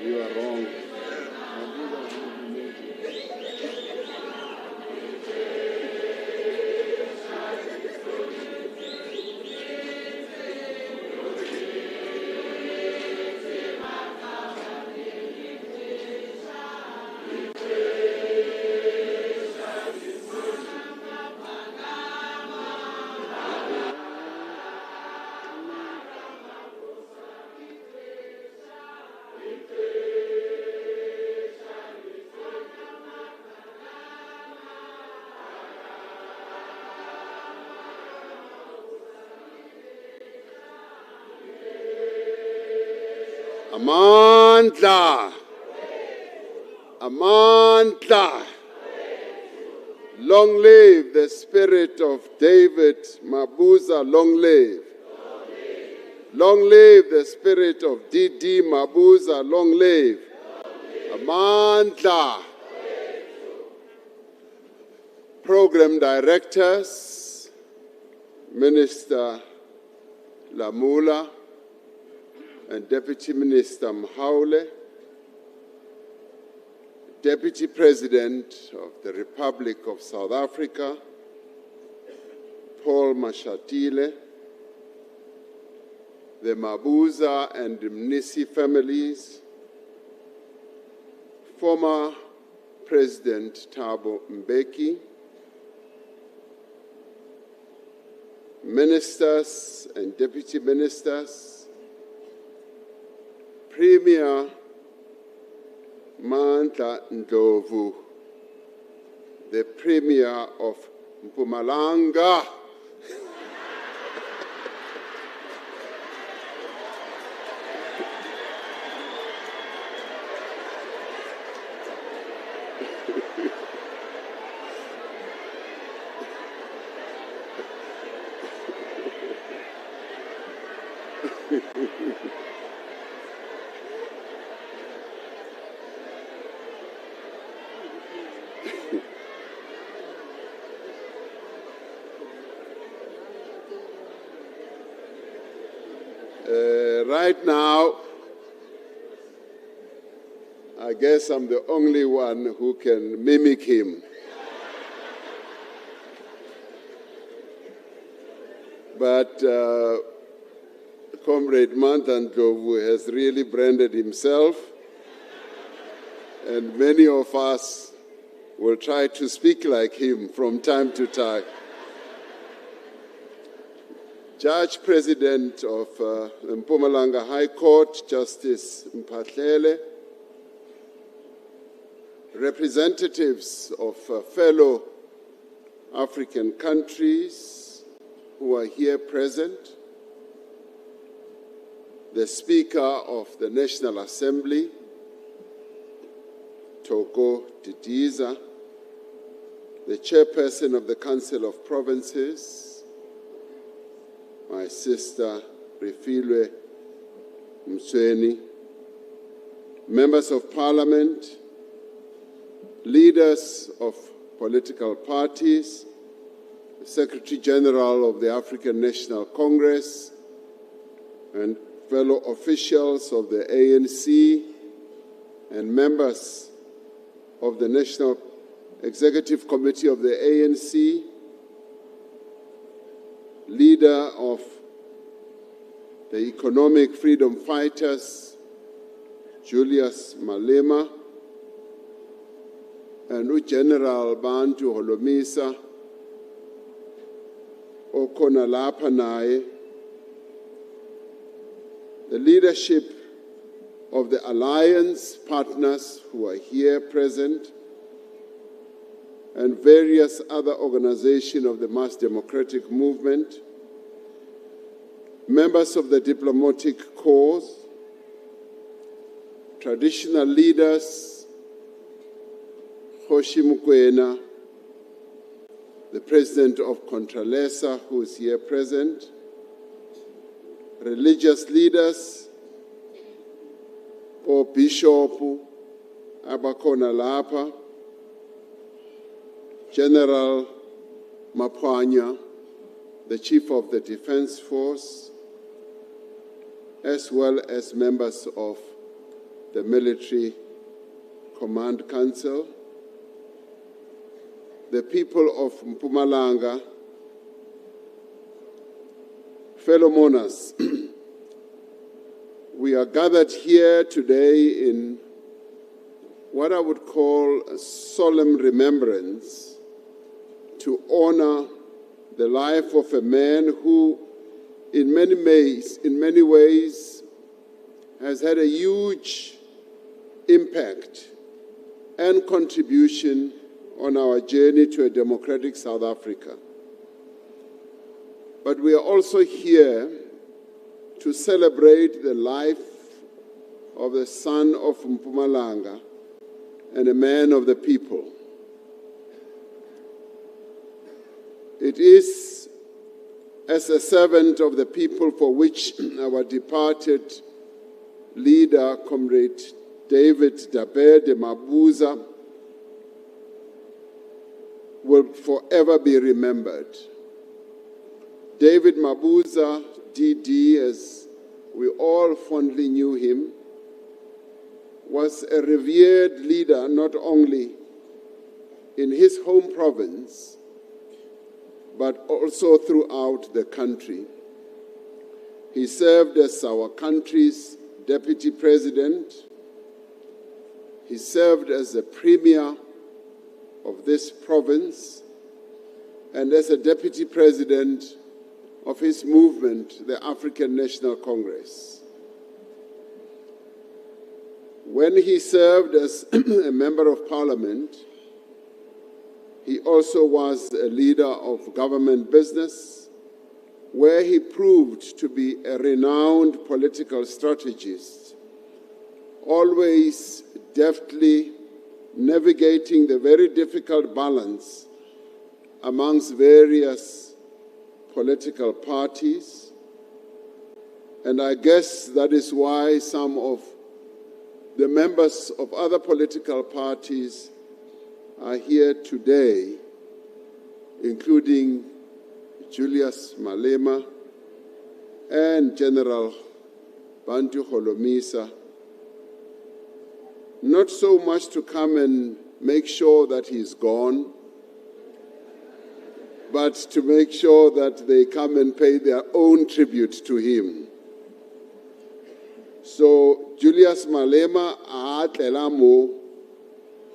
You are wrong. Amandla. Amandla. Long live the spirit of David Mabuza, long live. Long live the spirit of DD Mabuza, long live. Amandla. Program directors, Minister Lamula and Deputy Minister Mhaule, Deputy President of the Republic of South Africa, Paul Mashatile, the Mabuza and Mnisi families, former President Thabo Mbeki, ministers and deputy ministers, Premier Mandla Ndlovu, the Premier of Mpumalanga, right now, I guess I'm the only one who can mimic him. But Comrade Ndlovu has really branded himself, and many of us will try to speak like him from time to time. Judge President of Mpumalanga High Court, Justice Mphahlele, representatives of fellow African countries who are here present, the Speaker of the National Assembly, Togo Didiza, the Chairperson of the Council of Provinces, my sister Fikile Msweni, members of Parliament, leaders of political parties, the Secretary General of the African National Congress, and fellow officials of the ANC, and members of the National Executive Committee of the ANC, leader of the Economic Freedom Fighters, Julius Malema, and General Bantu Holomisa, okhona lapha naye, the leadership of the alliance partners who are here present, and various other organizations of the mass democratic movement, members of the diplomatic corps, traditional leaders, Kgoshi Mokoena, the president of Contralesa, who is here present, religious leaders, or Bishop abakhona lapha, General Mapwanya, the Chief of the Defense Force, as well as members of the Military Command Council, the people of Mpumalanga, fellow mourners, we are gathered here today in what I would call a solemn remembrance to honor the life of a man who, in many ways, has had a huge impact and contribution on our journey to a democratic South Africa. But we are also here to celebrate the life of the son of Mpumalanga and a man of the people. It is as a servant of the people for which our departed leader, Comrade DD Mabuza, will forever be remembered. David Mabuza, DD, as we all fondly knew him, was a revered leader not only in his home province, but also throughout the country. He served as our country's deputy president. He served as the premier of this province and as a deputy president of his movement, the African National Congress. When he served as a member of parliament, he also was a leader of government business, where he proved to be a renowned political strategist, always deftly navigating the very difficult balance amongst various political parties. And I guess that is why some of the members of other political parties are here today, including Julius Malema and General Bantu Holomisa, not so much to come and make sure that he's gone, but to make sure that they come and pay their own tribute to him. So Julius Malema aatlela mo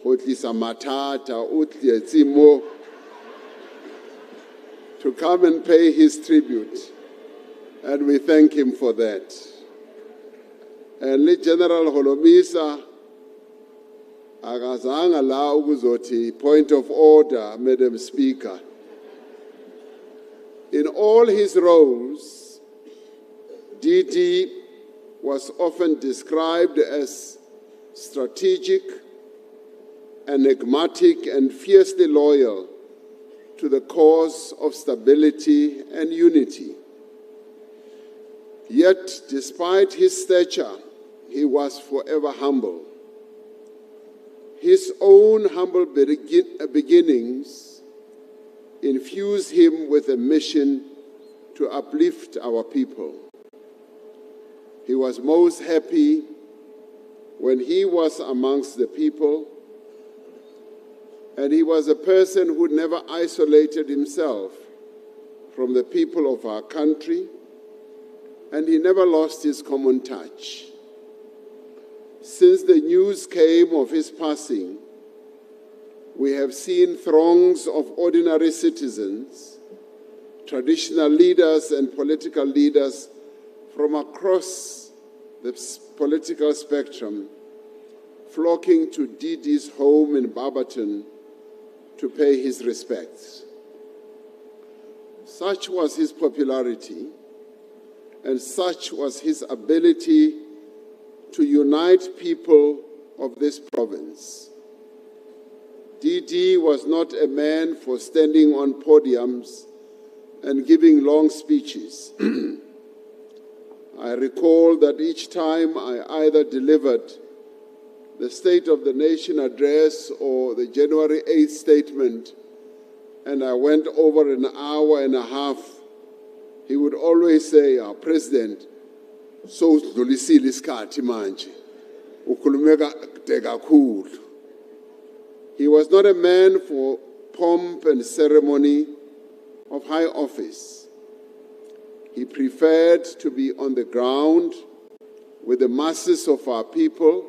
go tlisa mathata o tletse mo to come and pay his tribute, and we thank him for that. And General Holomisa akazange la ukuzothi point of order, Madam Speaker. In all his roles, DD was often described as strategic, enigmatic, and fiercely loyal to the cause of stability and unity. Yet, despite his stature, he was forever humble. His own humble beginnings infused him with a mission to uplift our people. He was most happy when he was amongst the people, and he was a person who never isolated himself from the people of our country, and he never lost his common touch. Since the news came of his passing, we have seen throngs of ordinary citizens, traditional leaders and political leaders from across the political spectrum flocking to DD's home in Barberton to pay his respects. Such was his popularity, and such was his ability to unite people of this province. DD was not a man for standing on podiums and giving long speeches. I recall that each time I either delivered the State of the Nation address or the January 8th statement, and I went over an hour and a half, he would always say, President, so dlulisile isikhathi manje, ukhulumeka kude kakhulu. He was not a man for pomp and ceremony of high office. He preferred to be on the ground with the masses of our people,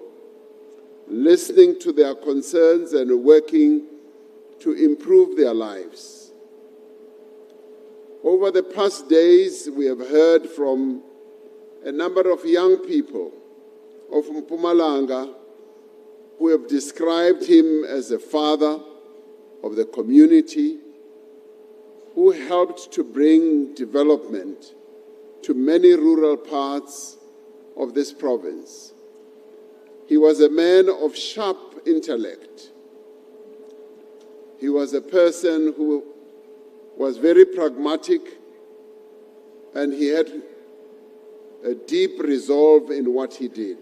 listening to their concerns and working to improve their lives. Over the past days, we have heard from a number of young people of Mpumalanga who have described him as a father of the community, who helped to bring development to many rural parts of this province. He was a man of sharp intellect. He was a person who was very pragmatic, and he had a deep resolve in what he did.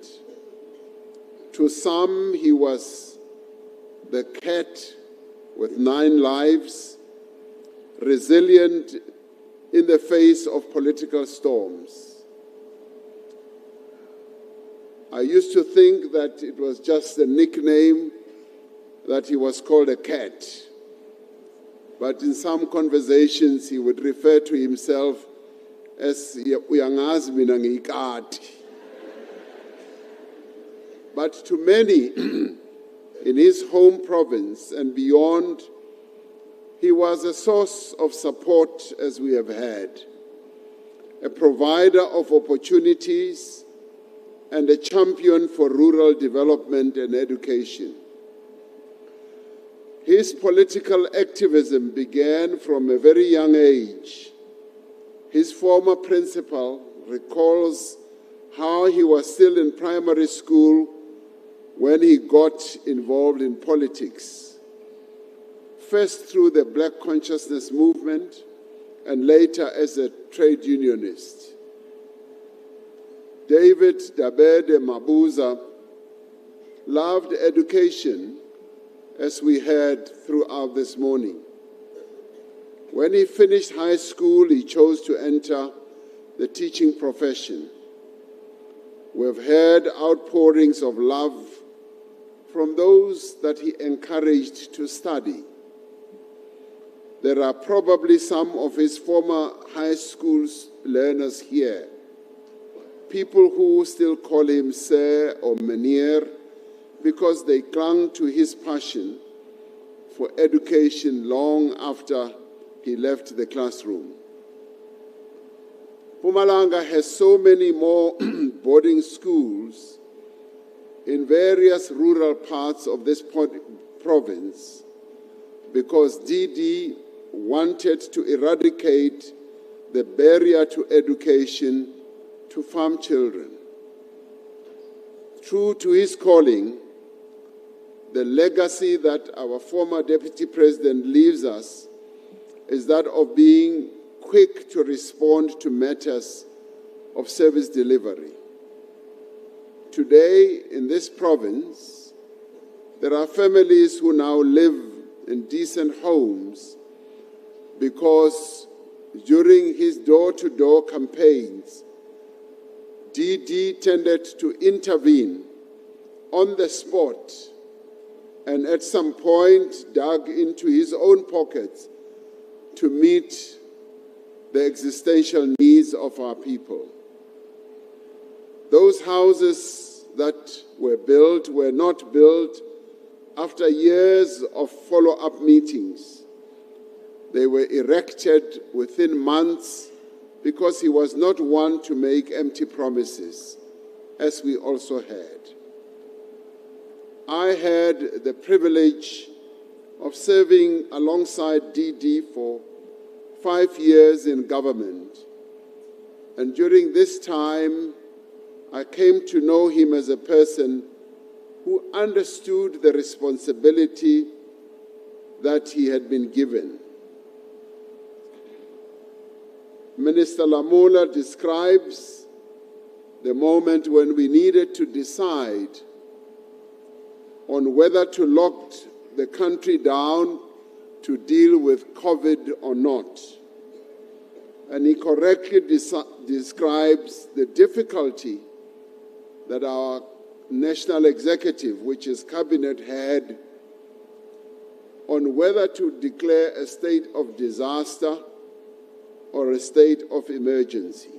To some, he was the cat with 9 lives, resilient in the face of political storms. I used to think that it was just a nickname, that he was called a cat. But in some conversations, he would refer to himself as uyangazi mina ngiyikati. But to many in his home province and beyond, he was a source of support, as we have had, a provider of opportunities and a champion for rural development and education. His political activism began from a very young age. His former principal recalls how he was still in primary school when he got involved in politics, first through the Black Consciousness movement and later as a trade unionist. DD Mabuza loved education, as we heard throughout this morning. When he finished high school, he chose to enter the teaching profession. We've heard outpourings of love from those that he encouraged to study. There are probably some of his former high school learners here, people who still call him Sir or Meneer, because they clung to his passion for education long after he left the classroom. Mpumalanga has so many more boarding schools in various rural parts of this province because DD wanted to eradicate the barrier to education to farm children. True to his calling, the legacy that our former Deputy President leaves us is that of being quick to respond to matters of service delivery. Today, in this province, there are families who now live in decent homes because during his door-to-door campaigns, DD tended to intervene on the spot and at some point dug into his own pockets to meet the existential needs of our people. Those houses that were built were not built after years of follow-up meetings. They were erected within months because he was not one to make empty promises, as we also had. I had the privilege of serving alongside DD for 5 years in government. And during this time, I came to know him as a person who understood the responsibility that he had been given. Minister Lamola describes the moment when we needed to decide on whether to lock the country down to deal with COVID or not. And he correctly describes the difficulty that our national executive, which is cabinet head, on whether to declare a state of disaster or a state of emergency.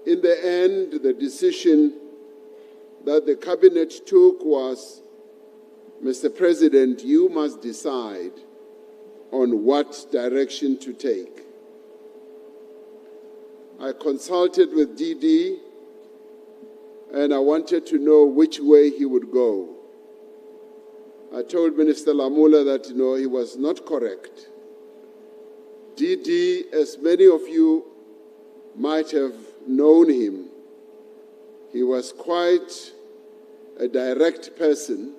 In the end, the decision that the cabinet took was, Mr. President, you must decide on what direction to take. I consulted with DD, and I wanted to know which way he would go. I told Minister Lamula that, he was not correct. DD, as many of you might have known him, he was quite a direct person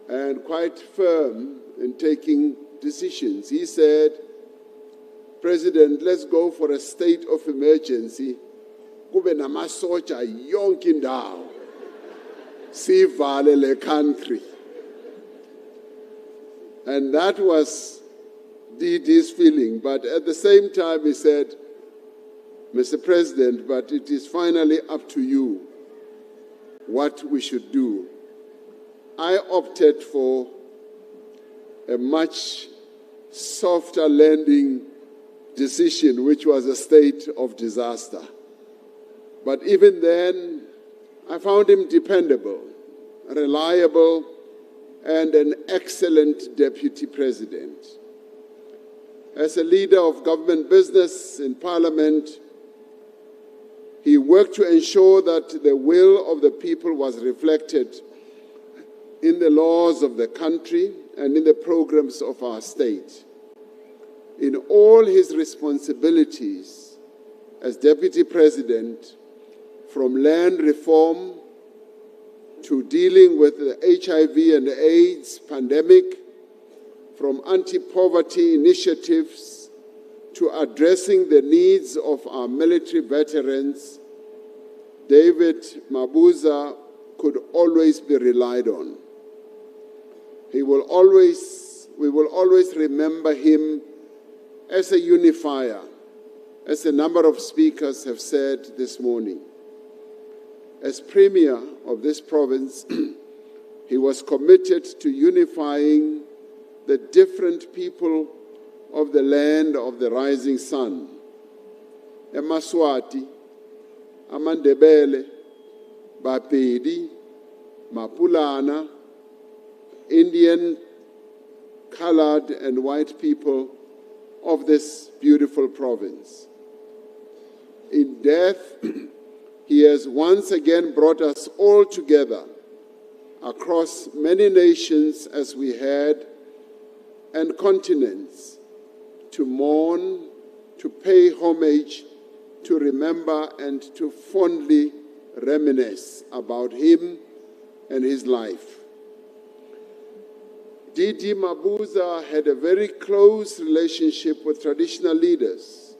and quite firm in taking decisions. He said, President, let's go for a state of emergency. Kube namasoja yonke indawo. Sivale le country. And that was DD's feeling. But at the same time, he said, Mr. President, but it is finally up to you what we should do. I opted for a much softer landing decision, which was a state of disaster. But even then, I found him dependable, reliable, and an excellent deputy president. As a leader of government business in Parliament, he worked to ensure that the will of the people was reflected in the laws of the country and in the programs of our state. In all his responsibilities as Deputy President, from land reform to dealing with the HIV and AIDS pandemic, from anti-poverty initiatives to addressing the needs of our military veterans, David Mabuza could always be relied on. We will always remember him as a unifier, as a number of speakers have said this morning. As Premier of this province, he was committed to unifying the different people of the land of the rising sun. eMaswati, amaNdebele, Bapedi, Mapulana, Indian, colored and white people of this beautiful province. In death, he has once again brought us all together across many nations as we had and continents to mourn, to pay homage, to remember and to fondly reminisce about him and his life. DD Mabuza had a very close relationship with traditional leaders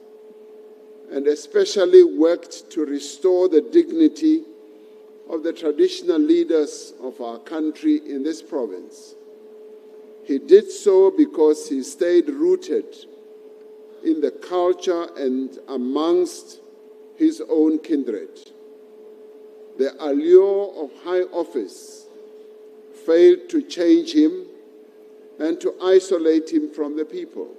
and especially worked to restore the dignity of the traditional leaders of our country in this province. He did so because he stayed rooted in the culture and amongst his own kindred. The allure of high office failed to change him and to isolate him from the people.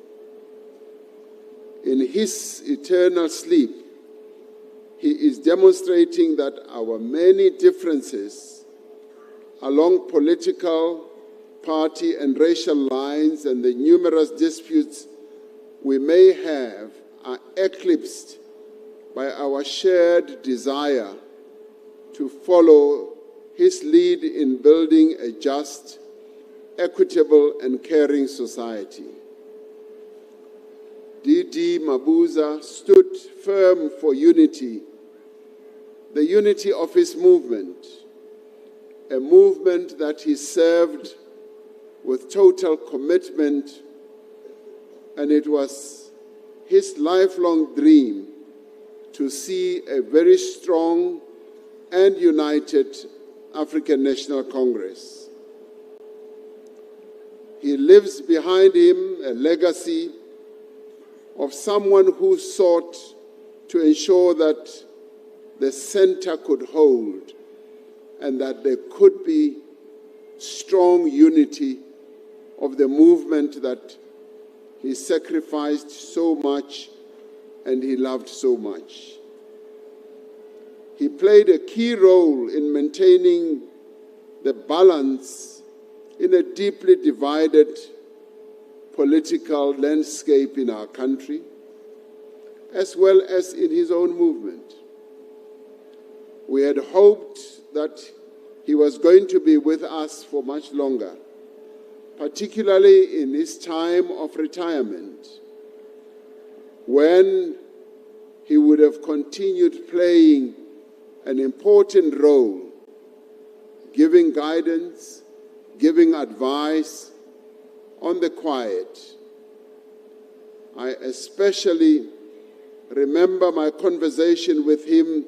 In his eternal sleep, he is demonstrating that our many differences along political, party and racial lines and the numerous disputes we may have are eclipsed by our shared desire to follow his lead in building a just, equitable and caring society. DD Mabuza stood firm for unity, the unity of his movement, a movement that he served with total commitment, and it was his lifelong dream to see a very strong and united African National Congress. He leaves behind him a legacy of someone who sought to ensure that the center could hold and that there could be strong unity of the movement that he sacrificed so much and he loved so much. He played a key role in maintaining the balance in a deeply divided political landscape in our country, as well as in his own movement. We had hoped that he was going to be with us for much longer, particularly in his time of retirement, when he would have continued playing an important role, giving guidance, giving advice on the quiet. I especially remember my conversation with him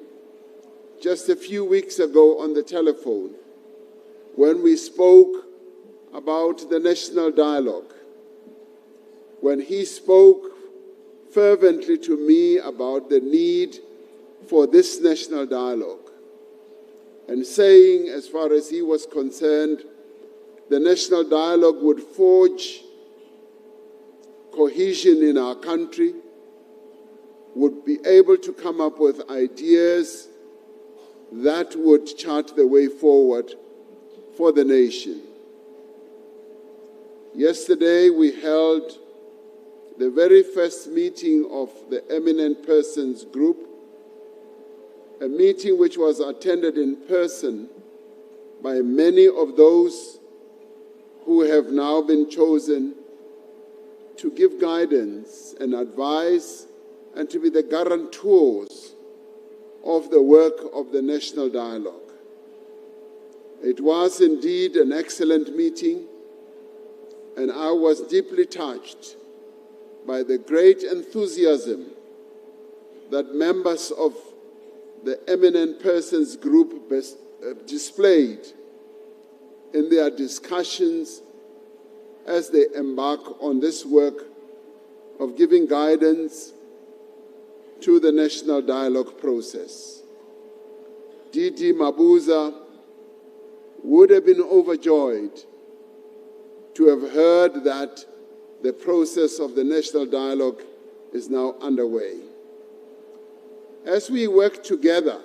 just a few weeks ago on the telephone, when we spoke about the national dialogue, when he spoke fervently to me about the need for this national dialogue, and saying, as far as he was concerned, the national dialogue would forge cohesion in our country, would be able to come up with ideas that would chart the way forward for the nation. Yesterday, we held the very first meeting of the Eminent Persons Group, a meeting which was attended in person by many of those who have now been chosen to give guidance and advice and to be the guarantors of the work of the National Dialogue. It was indeed an excellent meeting, and I was deeply touched by the great enthusiasm that members of the Eminent Persons Group displayed in their discussions as they embark on this work of giving guidance to the national dialogue process. DD Mabuza would have been overjoyed to have heard that the process of the national dialogue is now underway. As we work together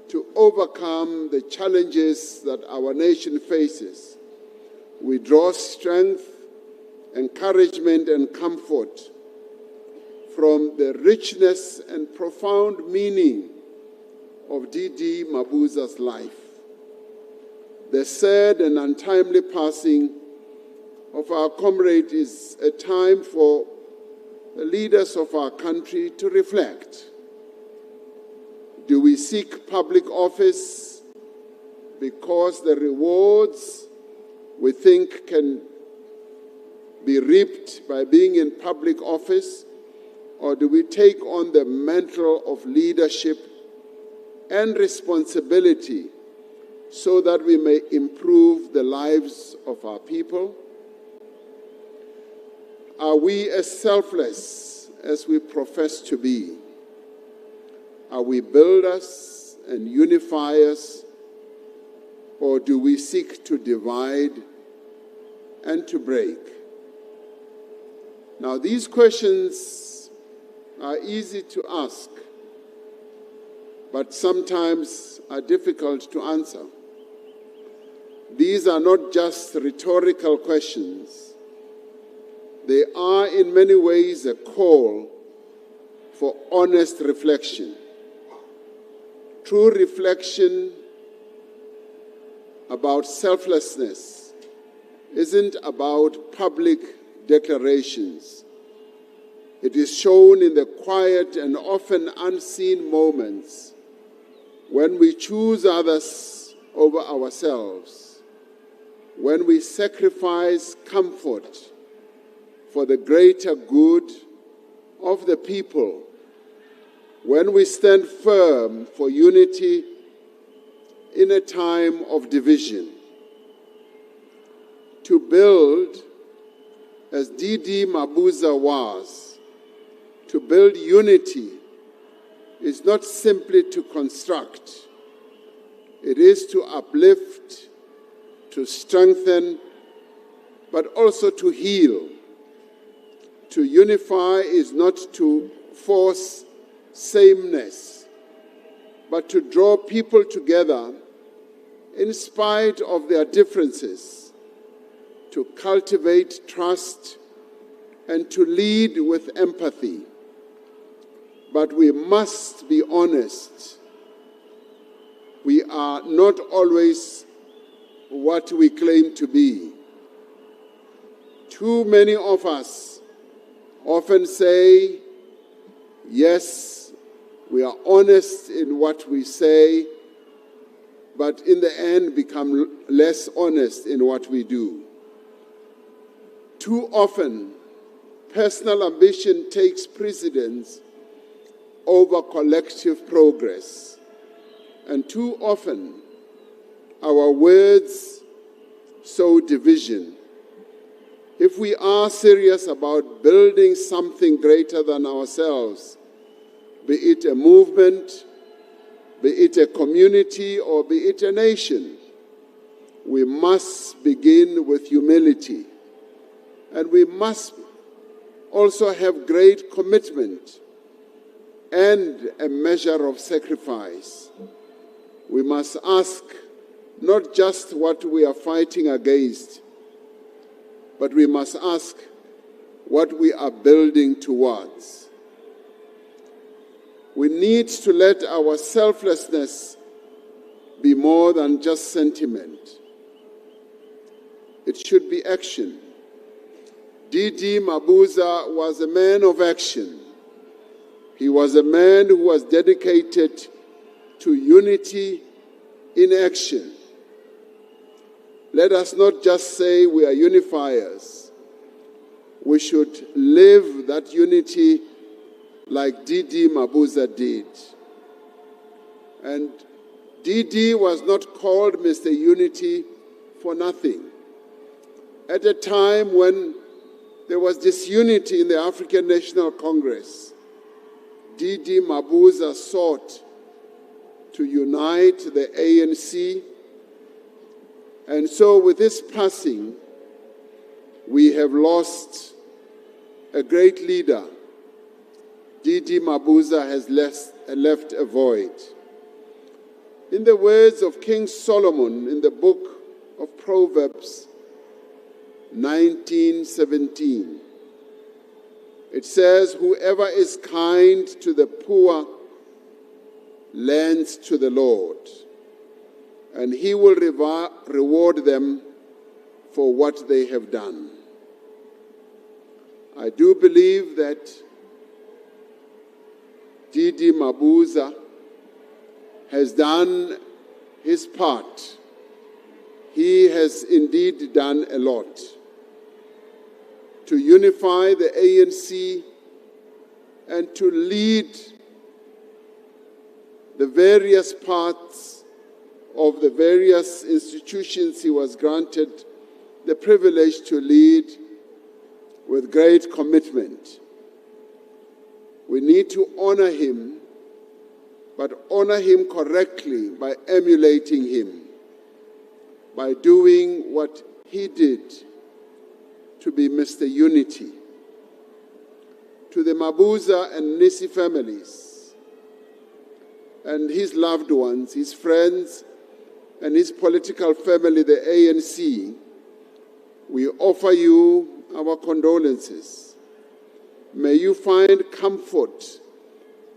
to overcome the challenges that our nation faces, we draw strength, encouragement, and comfort from the richness and profound meaning of DD Mabuza's life. The sad and untimely passing of our comrade is a time for the leaders of our country to reflect. Do we seek public office because the rewards we think can be reaped by being in public office, or do we take on the mantle of leadership and responsibility so that we may improve the lives of our people? Are we as selfless as we profess to be? Are we builders and unifiers, or do we seek to divide and to break? Now, these questions are easy to ask, but sometimes are difficult to answer. These are not just rhetorical questions. They are in many ways a call for honest reflection. True reflection about selflessness isn't about public declarations. It is shown in the quiet and often unseen moments when we choose others over ourselves, when we sacrifice comfort for the greater good of the people, when we stand firm for unity in a time of division. To build, as DD Mabuza was, to build unity is not simply to construct. It is to uplift, to strengthen, but also to heal. To unify is not to force sameness, but to draw people together in spite of their differences, to cultivate trust and to lead with empathy. But we must be honest. We are not always what we claim to be. Too many of us often say, yes, we are honest in what we say, but in the end become less honest in what we do. Too often, personal ambition takes precedence over collective progress. And too often, our words sow division. If we are serious about building something greater than ourselves, be it a movement, be it a community, or be it a nation, we must begin with humility. And we must also have great commitment and a measure of sacrifice. We must ask not just what we are fighting against, but we must ask what we are building towards. We need to let our selflessness be more than just sentiment. It should be action. DD Mabuza was a man of action. He was a man who was dedicated to unity in action. Let us not just say we are unifiers. We should live that unity like DD Mabuza did. And DD was not called Mr. Unity for nothing. At a time when there was disunity in the African National Congress, DD Mabuza sought to unite the ANC. And so with this passing, we have lost a great leader. DD Mabuza has left a void. In the words of King Solomon in the book of Proverbs 19:17, it says, whoever is kind to the poor lends to the Lord, and he will reward them for what they have done. I do believe that DD Mabuza has done his part. He has indeed done a lot to unify the ANC and to lead the various parts of the various institutions he was granted the privilege to lead with great commitment. We need to honor him, but honor him correctly by emulating him, by doing what he did to be Mr. Unity. To the Mabuza and Nisi families and his loved ones, his friends, and his political family, the ANC, we offer you our condolences. May you find comfort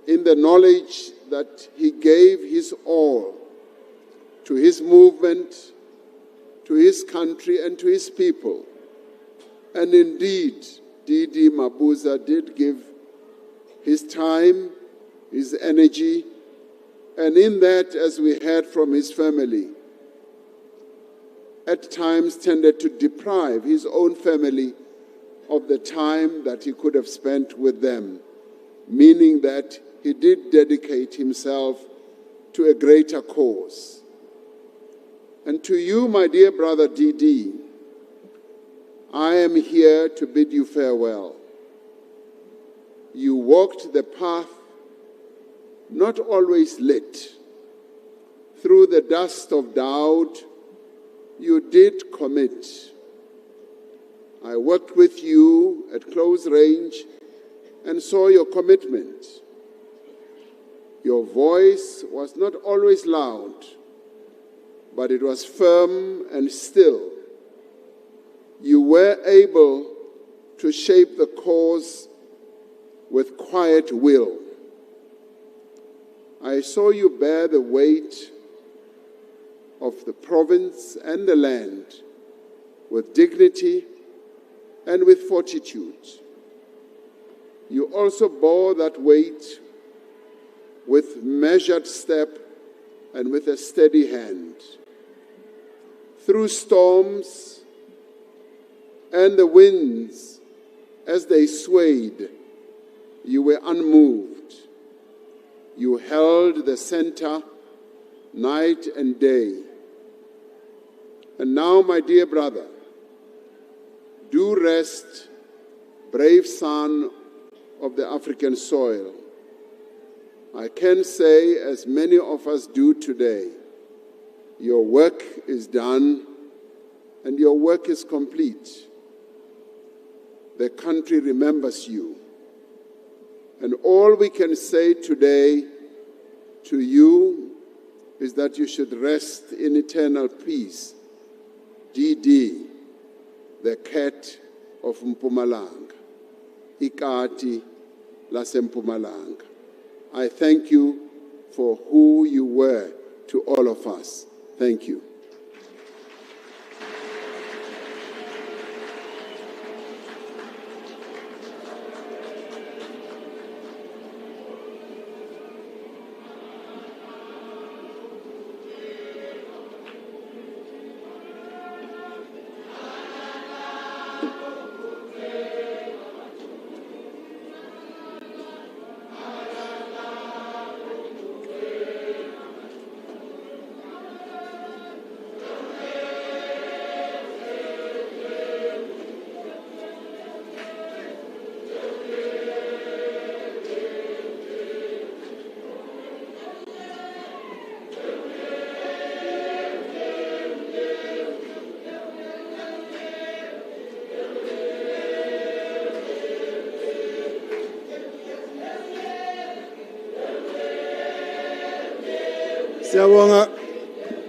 in the knowledge that he gave his all to his movement, to his country, and to his people. And indeed, DD Mabuza did give his time, his energy, and in that, as we heard from his family, at times tended to deprive his own family of the time that he could have spent with them, meaning that he did dedicate himself to a greater cause. And to you, my dear brother DD, I am here to bid you farewell. You walked the path not always lit. through the dust of doubt, you did commit. I worked with you at close range and saw your commitment. Your voice was not always loud, but it was firm and still. You were able to shape the cause with quiet will. I saw you bear the weight of the province and the land with dignity and with fortitude. You also bore that weight with measured step and with a steady hand. Through storms and the winds, as they swayed, you were unmoved. You held the center night and day. And now, my dear brother, do rest, brave son of the African soil. I can say, as many of us do today, your work is done and your work is complete. The country remembers you. And all we can say today to you is that you should rest in eternal peace. DD, the cat of Mpumalanga, Ikati laseMpumalanga. I thank you for who you were to all of us. Thank you.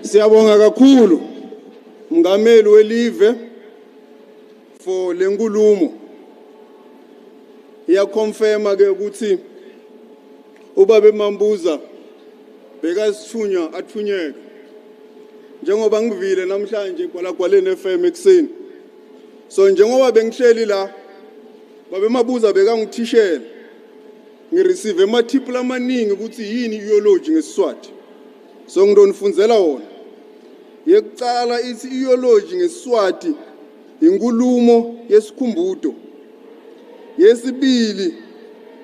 Siyabonga kakhulu Mngameli welive for lenkulumo. Iyakonfirma ke ukuthi ubaba Mabuza bekasithunywa athunyeke. Njengoba ngivile namhlanje kwalagwaleni FM ekseni. So njengoba bengihleli la baba Mabuza bekangithishela. Ngireceive amathiphu amaningi ukuthi yini eulogy ngeSiswati. So ngidonifunzela wona. Yekucala ithi eulogy ngeSiswati inkulumo yesikhumbuzo. Yesibili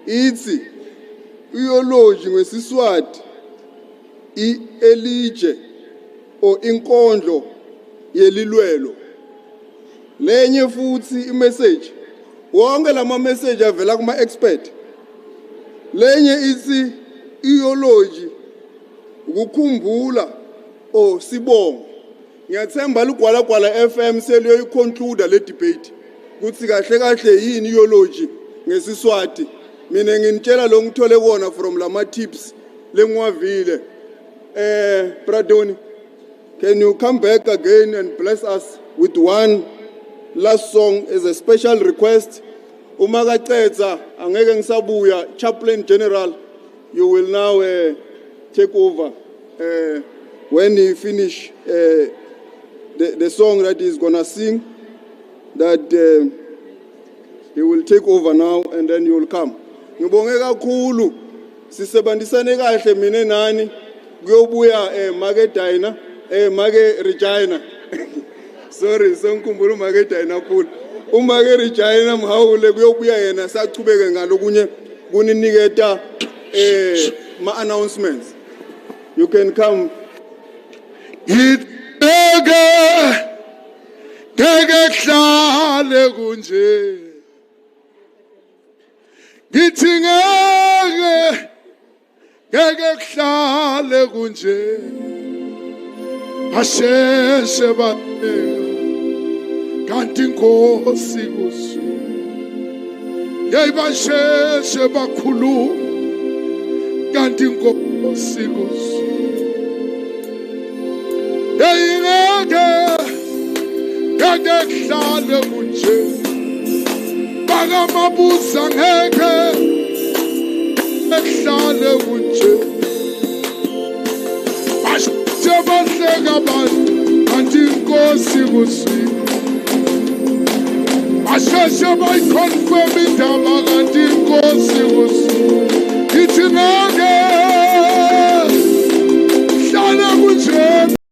ithi eulogy ngeSiswati elije o inkondlo yelilwelo. Lenye futhi imessage wonke lama message avela kuma expert. Lenye ithi eulogy ukukhumbula o sibongo. Ngiyathemba lugwalagwala FM seliyoyiconclude le debate ukuthi kahle kahle yini eulogy ngeSiswati. Mina nginitshela lo ngithole kona from lama tips lengwavile. Pradoni, can you come back again and bless us with one last song as a special request? Uma kacedza angeke ngisabuya. Chaplain General, you will now take over when he finish the song that he's gonna sing, that he will take over now and then you will come. Ngibonge kakhulu sisebenzisane kahle mina nani kuyobuya Market Diner Market Regina. Sorry sengikhumbula Market Diner pool. Market Regina mhawule kuyobuya yena sachubeke ngalokunye kuniniketa ma announcements. You can come. Ngeke kuhlale kunje. Ngithi ngeke kuhlale kunje. basheshe baleka kanti inkosi kuzwile yayibasheshe bakhuluma kanti inkosi kuzwile yayingeke kuhlale kunje baka Mabuza ngeke kuhlale kunje basheshe bahleka abantu kanti inkosi kuzwile basheshe bayiconfirm indaba kanti inkosi kuzwile ithi ngeke kuhlale kunje